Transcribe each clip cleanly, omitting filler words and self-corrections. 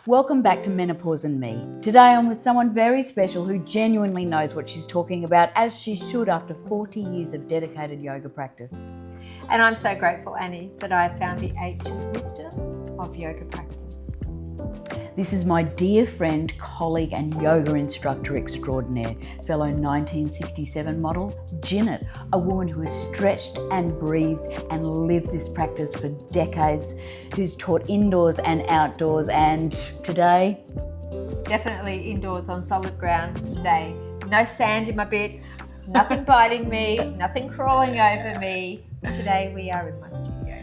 Welcome back to Menopause and Me. Today I'm with someone very special who genuinely knows what she's talking about, as she should after 40 years of dedicated yoga practice. And I'm so grateful, Annie, that I have found the ancient wisdom of yoga practice. This is my dear friend, colleague and yoga instructor extraordinaire, fellow 1967 model, Jinet, a woman who has stretched and breathed and lived this practice for decades, who's taught indoors and outdoors, and today... Definitely indoors on solid ground today. No sand in my bits, nothing biting me, nothing crawling over me. Today we are in my studio.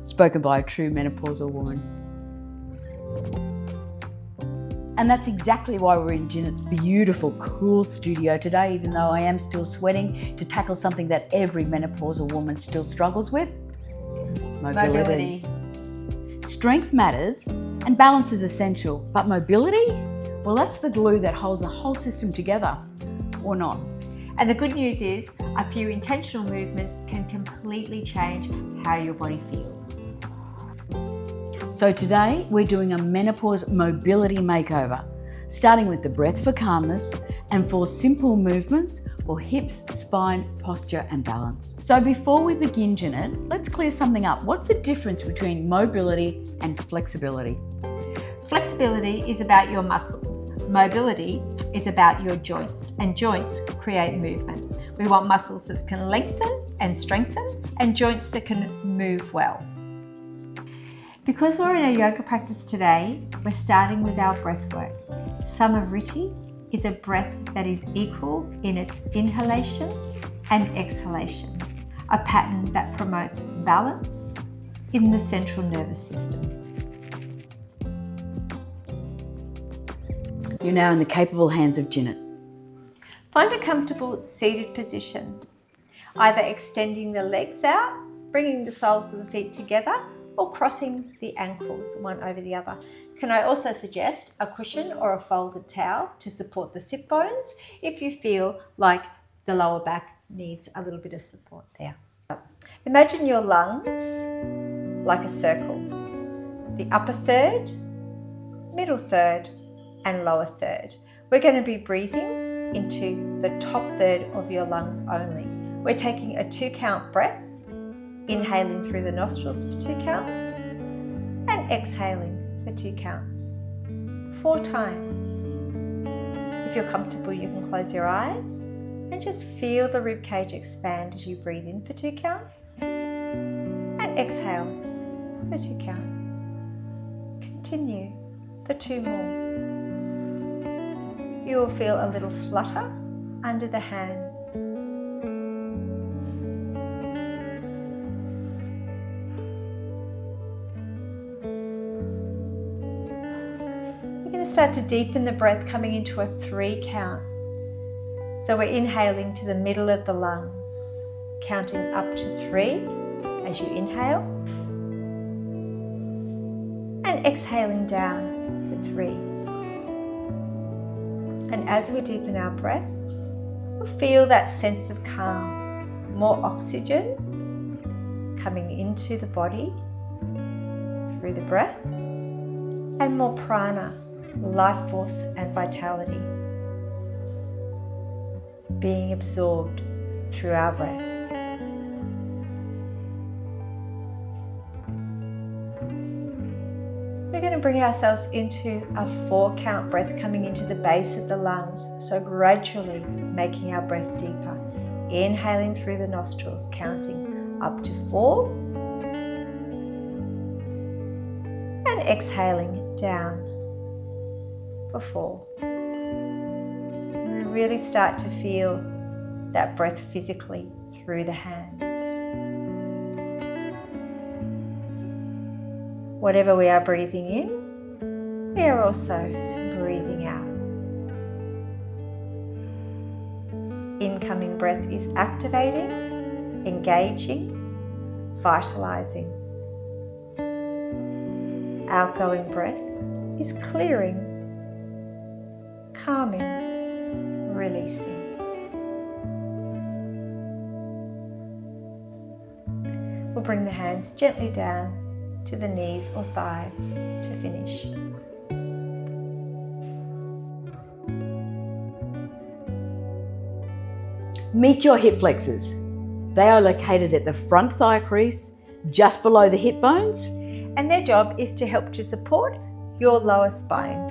Spoken by a true menopausal woman. And that's exactly why we're in Jinet's beautiful, cool studio today, even though I am still sweating, to tackle something that every menopausal woman still struggles with: mobility. Strength matters and balance is essential, but mobility? Well, that's the glue that holds the whole system together, or not. And the good news is, a few intentional movements can completely change how your body feels. So today we're doing a Menopause Mobility Makeover, starting with the breath for calmness and 4 simple movements for hips, spine, posture and balance. So before we begin, Jinet, let's clear something up. What's the difference between mobility and flexibility? Flexibility is about your muscles. Mobility is about your joints, and joints create movement. We want muscles that can lengthen and strengthen, and joints that can move well. Because we're in a yoga practice today, we're starting with our breath work. Samavriti is a breath that is equal in its inhalation and exhalation, a pattern that promotes balance in the central nervous system. You're now in the capable hands of Jinet. Find a comfortable seated position, either extending the legs out, bringing the soles of the feet together, or crossing the ankles one over the other. Can I also suggest a cushion or a folded towel to support the sit bones if you feel like the lower back needs a little bit of support there. Imagine your lungs like a circle. The upper third, middle third, and lower third. We're going to be breathing into the top third of your lungs only. We're taking a 2-count breath, inhaling through the nostrils for 2 counts and exhaling for 2 counts. 4 times. If you're comfortable, you can close your eyes and just feel the ribcage expand as you breathe in for 2 counts and exhale for 2 counts. Continue for 2 more. You will feel a little flutter under the hands. Start to deepen the breath, coming into a 3 count. So we're inhaling to the middle of the lungs, counting up to 3 as you inhale, and exhaling down for 3. And as we deepen our breath, we'll feel that sense of calm, more oxygen coming into the body through the breath, and more prana, life force and vitality, being absorbed through our breath. We're going to bring ourselves into a 4-count breath, coming into the base of the lungs, so gradually making our breath deeper. Inhaling through the nostrils, counting up to 4, and exhaling down for 4. We really start to feel that breath physically through the hands. Whatever we are breathing in, we are also breathing out. Incoming breath is activating, engaging, vitalizing. Outgoing breath is clearing, calming, releasing. We'll bring the hands gently down to the knees or thighs to finish. Meet your hip flexors. They are located at the front thigh crease, just below the hip bones. And their job is to help to support your lower spine.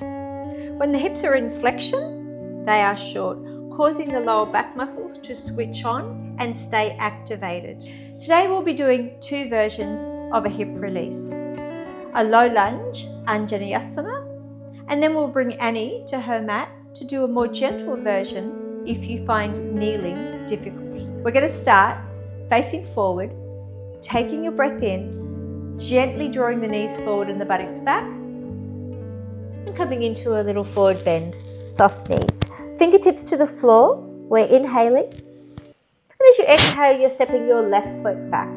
When the hips are in flexion, they are short, causing the lower back muscles to switch on and stay activated. Today we'll be doing 2 versions of a hip release. A low lunge, Anjaneyasana, and then we'll bring Annie to her mat to do a more gentle version if you find kneeling difficult. We're going to start facing forward, taking your breath in, gently drawing the knees forward and the buttocks back, and coming into a little forward bend, soft knees. Fingertips to the floor, we're inhaling. And as you exhale, you're stepping your left foot back,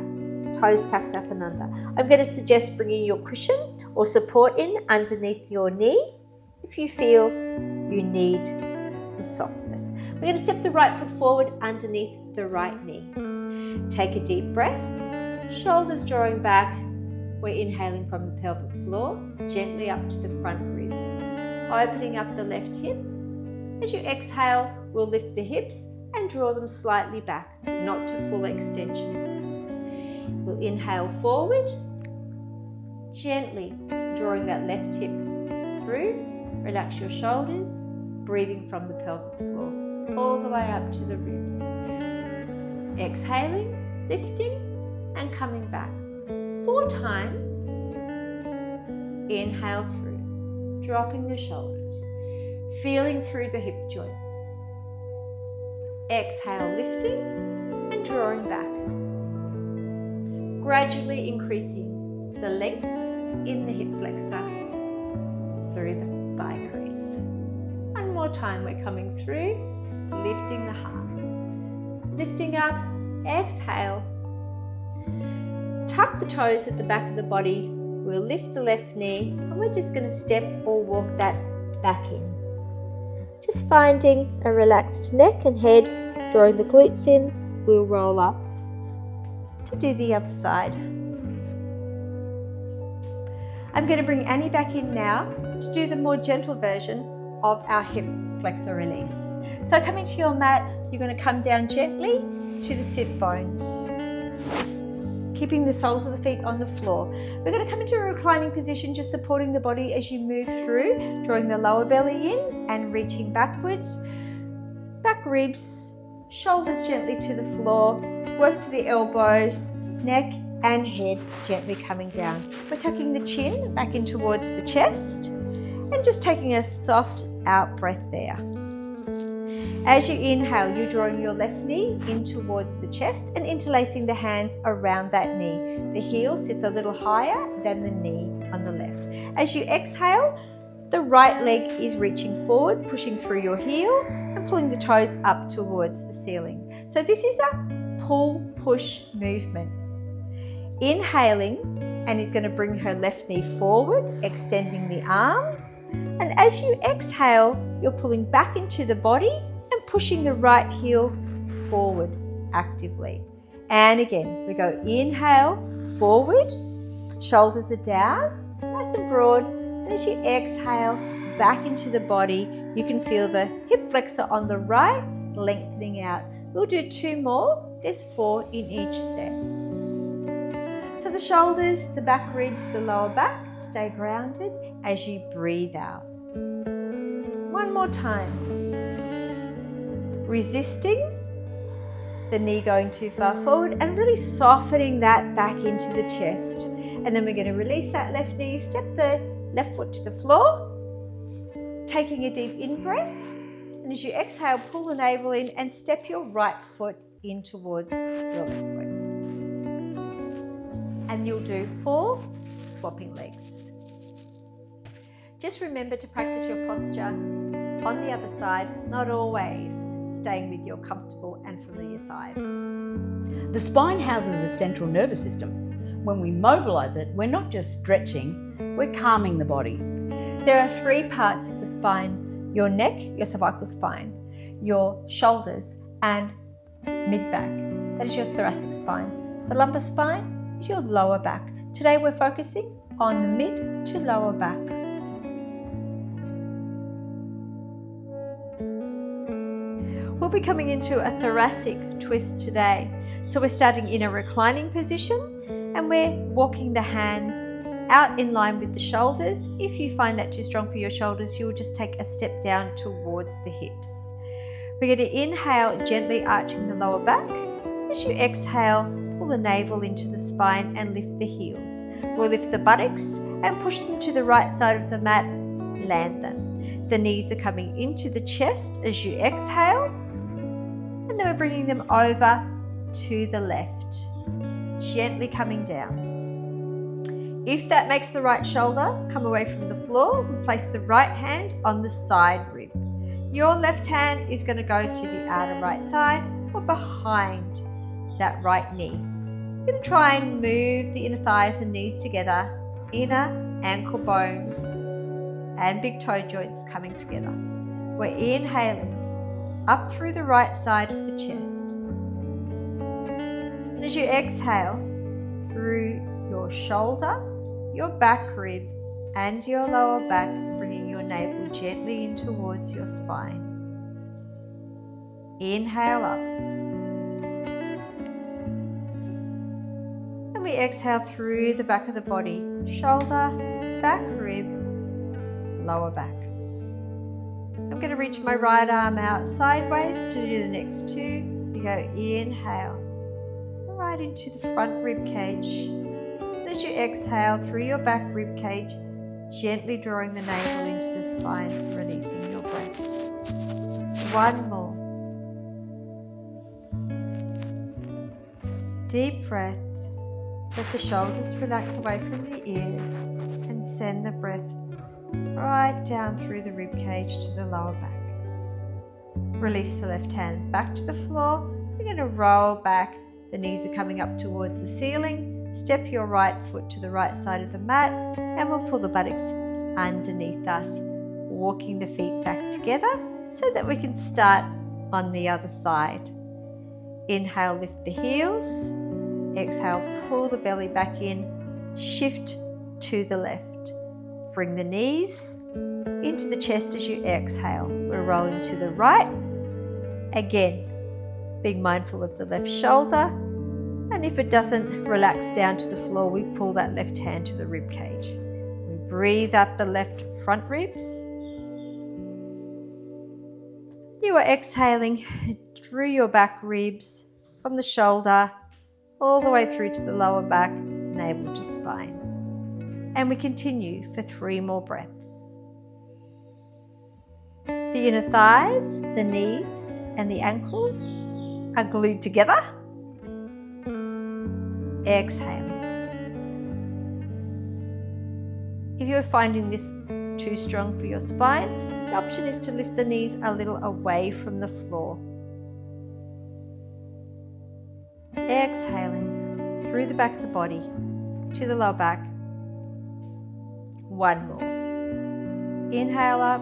toes tucked up and under. I'm going to suggest bringing your cushion or support in underneath your knee if you feel you need some softness. We're going to step the right foot forward underneath the right knee. Take a deep breath, shoulders drawing back. We're inhaling from the pelvic floor, gently up to the front ribs, opening up the left hip. As you exhale, we'll lift the hips and draw them slightly back, not to full extension. We'll inhale forward, gently drawing that left hip through. Relax your shoulders, breathing from the pelvic floor, all the way up to the ribs. Exhaling, lifting, and coming back. 4 times. Inhale through, dropping the shoulders, feeling through the hip joint. Exhale, lifting and drawing back. Gradually increasing the length in the hip flexor through the thigh crease. One more time, we're coming through, lifting the heart. Lifting up, exhale. Tuck the toes at the back of the body. We'll lift the left knee and we're just going to step or walk that back in. Just finding a relaxed neck and head, drawing the glutes in. We'll roll up to do the other side. I'm going to bring Annie back in now to do the more gentle version of our hip flexor release. So coming to your mat, you're going to come down gently to the sit bones, keeping the soles of the feet on the floor. We're going to come into a reclining position, just supporting the body as you move through, drawing the lower belly in and reaching backwards. Back ribs, shoulders gently to the floor, work to the elbows, neck and head gently coming down. We're tucking the chin back in towards the chest and just taking a soft out breath there. As you inhale, you're drawing your left knee in towards the chest and interlacing the hands around that knee. The heel sits a little higher than the knee on the left. As you exhale, the right leg is reaching forward, pushing through your heel and pulling the toes up towards the ceiling. So this is a pull-push movement. Inhaling, and is going to bring her left knee forward, extending the arms. And as you exhale, you're pulling back into the body and pushing the right heel forward actively. And again, we go inhale, forward, shoulders are down, nice and broad. And as you exhale, back into the body, you can feel the hip flexor on the right, lengthening out. We'll do 2 more. There's 4 in each set. So the shoulders, the back ribs, the lower back, stay grounded as you breathe out. One more time. Resisting the knee going too far forward and really softening that back into the chest. And then we're going to release that left knee, step the left foot to the floor, taking a deep in-breath. And as you exhale, pull the navel in and step your right foot in towards your left foot. And you'll do 4 swapping legs. Just remember to practice your posture on the other side, not always staying with your comfortable and familiar side. The spine houses the central nervous system. When we mobilize it, we're not just stretching, we're calming the body. There are 3 parts of the spine: your neck, your cervical spine, your shoulders, and mid-back. That is your thoracic spine. The lumbar spine is your lower back. Today we're focusing on the mid to lower back. We'll be coming into a thoracic twist today. So we're starting in a reclining position and we're walking the hands out in line with the shoulders. If you find that too strong for your shoulders, you'll just take a step down towards the hips. We're going to inhale, gently arching the lower back. As you exhale, pull the navel into the spine and lift the heels. We'll lift the buttocks and push them to the right side of the mat, land them. The knees are coming into the chest as you exhale, and then we're bringing them over to the left, gently coming down. If that makes the right shoulder come away from the floor, we'll place the right hand on the side rib. Your left hand is going to go to the outer right thigh or behind that right knee. You're going to try and move the inner thighs and knees together, inner ankle bones and big toe joints coming together. We're inhaling up through the right side of the chest. And as you exhale through your shoulder, your back rib and your lower back, bringing your navel gently in towards your spine. Inhale up. And we exhale through the back of the body, shoulder, back rib, lower back. I'm going to reach my right arm out sideways to do the next two. We go inhale, right into the front rib cage. And as you exhale through your back rib cage, gently drawing the navel into the spine, releasing your breath. One more. Deep breath. Let the shoulders relax away from the ears and send the breath right down through the rib cage to the lower back. Release the left hand back to the floor. You're going to roll back. The knees are coming up towards the ceiling. Step your right foot to the right side of the mat and we'll pull the buttocks underneath us, walking the feet back together so that we can start on the other side. Inhale, lift the heels. Exhale, pull the belly back in, shift to the left. Bring the knees into the chest as you exhale. We're rolling to the right. Again, being mindful of the left shoulder. And if it doesn't relax down to the floor, we pull that left hand to the rib cage. We breathe up the left front ribs. You are exhaling through your back ribs from the shoulder all the way through to the lower back, navel to spine. And we continue for 3 more breaths. The inner thighs, the knees, and the ankles are glued together. Exhale. If you're finding this too strong for your spine, the option is to lift the knees a little away from the floor. Exhaling through the back of the body to the lower back. 1 more. Inhale up.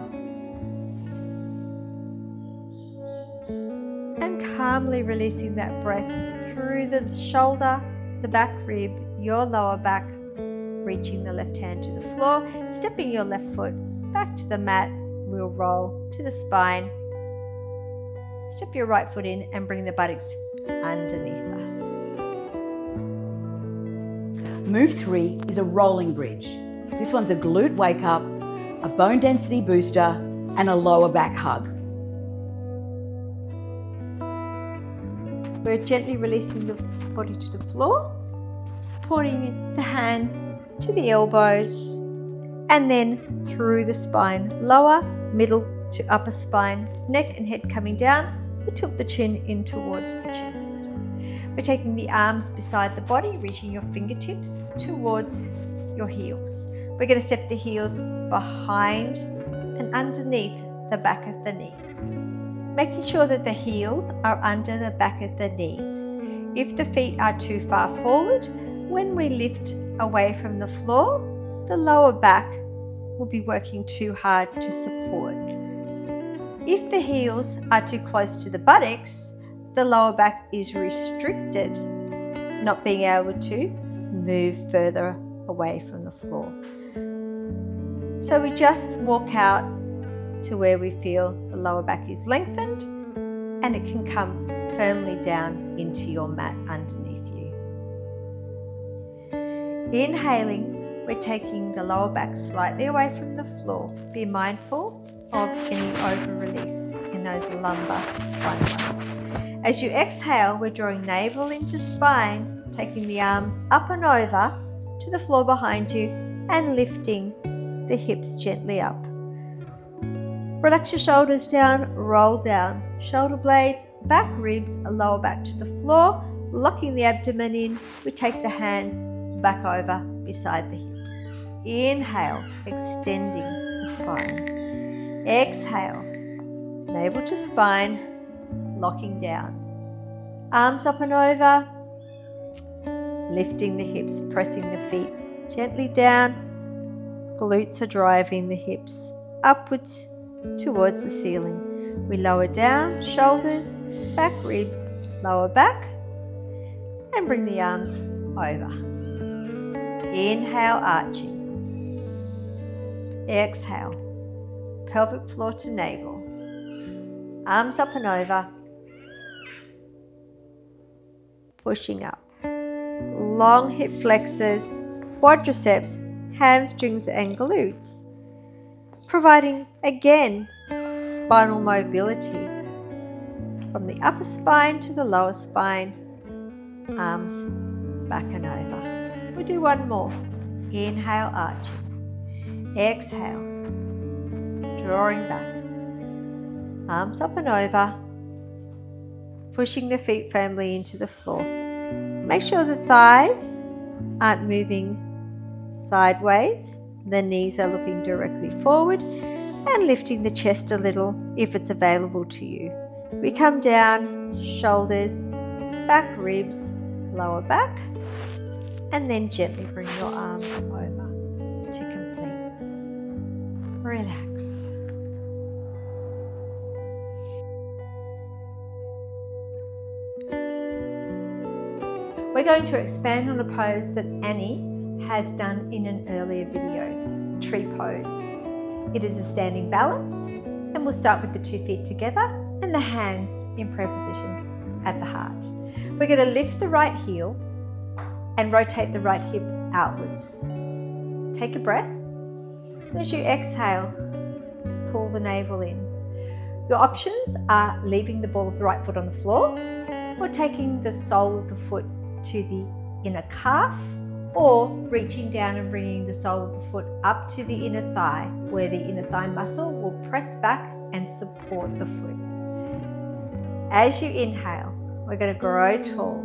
And calmly releasing that breath through the shoulder, the back rib, your lower back, reaching the left hand to the floor, stepping your left foot back to the mat. We'll roll to the spine. Step your right foot in and bring the buttocks underneath us. Move 3 is a rolling bridge. This one's a glute wake up, a bone density booster, and a lower back hug. We're gently releasing the body to the floor, supporting the hands to the elbows, and then through the spine, lower, middle to upper spine, neck and head coming down. We tilt the chin in towards the chest. We're taking the arms beside the body, reaching your fingertips towards your heels. We're going to step the heels behind and underneath the back of the knees, making sure that the heels are under the back of the knees. If the feet are too far forward, when we lift away from the floor, the lower back will be working too hard to support. If the heels are too close to the buttocks, the lower back is restricted, not being able to move further away from the floor. So we just walk out to where we feel the lower back is lengthened and it can come firmly down into your mat underneath you. Inhaling, we're taking the lower back slightly away from the floor. Be mindful of any over-release in those lumbar spine muscles. As you exhale, we're drawing navel into spine, taking the arms up and over to the floor behind you and lifting the hips gently up. Relax your shoulders down, roll down. Shoulder blades, back ribs, lower back to the floor, locking the abdomen in. We take the hands back over beside the hips. Inhale, extending the spine. Exhale, navel to spine, locking down. Arms up and over, lifting the hips, pressing the feet gently down. Glutes are driving the hips upwards towards the ceiling. We lower down, shoulders, back ribs, lower back, and bring the arms over. Inhale, arching. Exhale, pelvic floor to navel. Arms up and over, pushing up. Long hip flexors, quadriceps, hamstrings and glutes, providing again spinal mobility from the upper spine to the lower spine, arms back and over. We'll do one more. Inhale, arching. Exhale, drawing back. Arms up and over, pushing the feet firmly into the floor. Make sure the thighs aren't moving sideways. The knees are looking directly forward and lifting the chest a little if it's available to you. We come down, shoulders, back ribs, lower back, and then gently bring your arms over to complete. Relax. We're going to expand on a pose that Annie has done in an earlier video, tree pose. It is a standing balance, and we'll start with the 2 feet together and the hands in prayer position at the heart. We're going to lift the right heel and rotate the right hip outwards. Take a breath. As you exhale, pull the navel in. Your options are leaving the ball of the right foot on the floor or taking the sole of the foot to the inner calf, or reaching down and bringing the sole of the foot up to the inner thigh, where the inner thigh muscle will press back and support the foot. As you inhale, we're going to grow tall,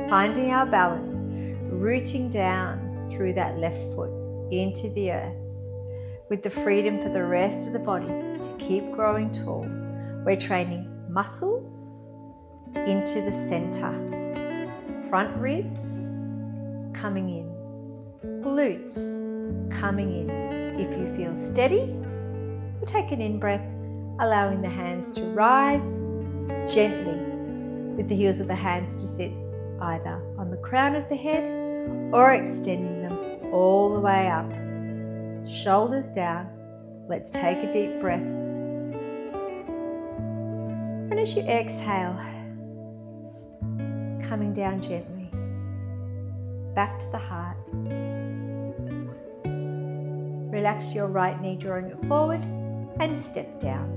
finding our balance, rooting down through that left foot into the earth, with the freedom for the rest of the body to keep growing tall. We're training muscles into the center. Front ribs coming in, glutes coming in. If you feel steady, we'll take an in-breath, allowing the hands to rise gently with the heels of the hands to sit either on the crown of the head or extending them all the way up. Shoulders down. Let's take a deep breath. And as you exhale, coming down gently, back to the heart. Relax your right knee, drawing it forward, and step down.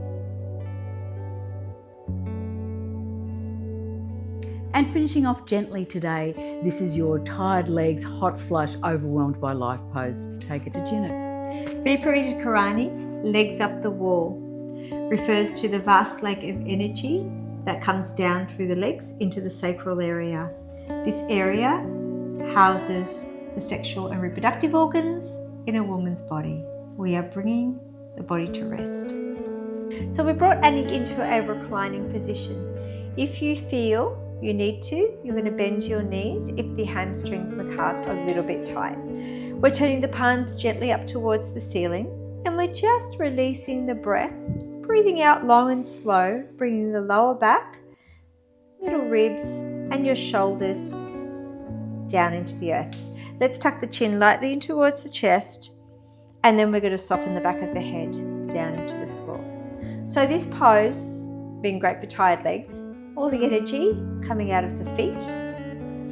And finishing off gently today, this is your tired legs, hot flush, overwhelmed by life pose. Take it to Jinet. Viparita Karani, legs up the wall, refers to the vast lake of energy that comes down through the legs into the sacral area. This area houses the sexual and reproductive organs in a woman's body. We are bringing the body to rest. So we brought Annie into a reclining position. If you feel you need to, you're going to bend your knees if the hamstrings and the calves are a little bit tight. We're turning the palms gently up towards the ceiling, and we're just releasing the breath, breathing out long and slow, bringing the lower back, middle ribs, and your shoulders down into the earth. Let's tuck the chin lightly in towards the chest, and then we're going to soften the back of the head down into the floor. So this pose being great for tired legs. All the energy coming out of the feet,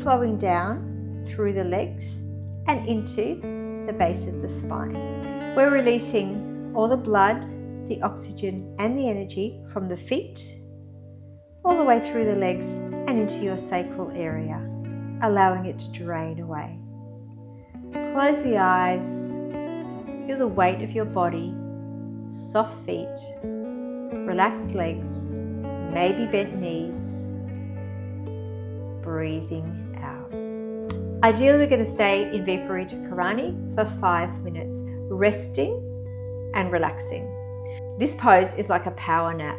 flowing down through the legs and into the base of the spine. We're releasing all the blood, the oxygen and the energy from the feet all the way through the legs and into your sacral area, allowing it to drain away. Close the eyes, feel the weight of your body, soft feet, relaxed legs, maybe bent knees, breathing out. Ideally, we're going to stay in Viparita Karani for 5 minutes, resting and relaxing. This pose is like a power nap,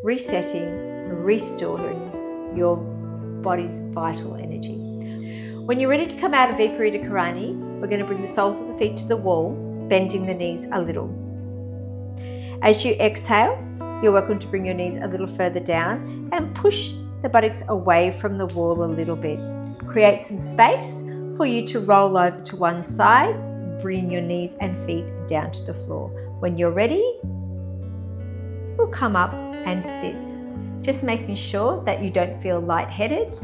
resetting, restoring your body's vital energy. When you're ready to come out of Viparita Karani, we're going to bring the soles of the feet to the wall, bending the knees a little. As you exhale, you're welcome to bring your knees a little further down and push the buttocks away from the wall a little bit. Create some space for you to roll over to one side, bring your knees and feet down to the floor. When you're ready, we'll come up and sit. Just making sure that you don't feel lightheaded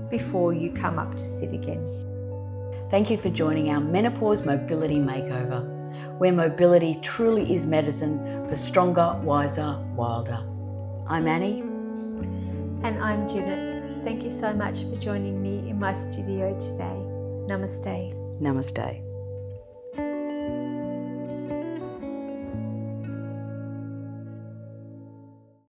before you come up to sit again. Thank you for joining our Menopause Mobility Makeover, where mobility truly is medicine for stronger, wiser, wilder. I'm Annie. And I'm Jinet. Thank you so much for joining me in my studio today. Namaste. Namaste.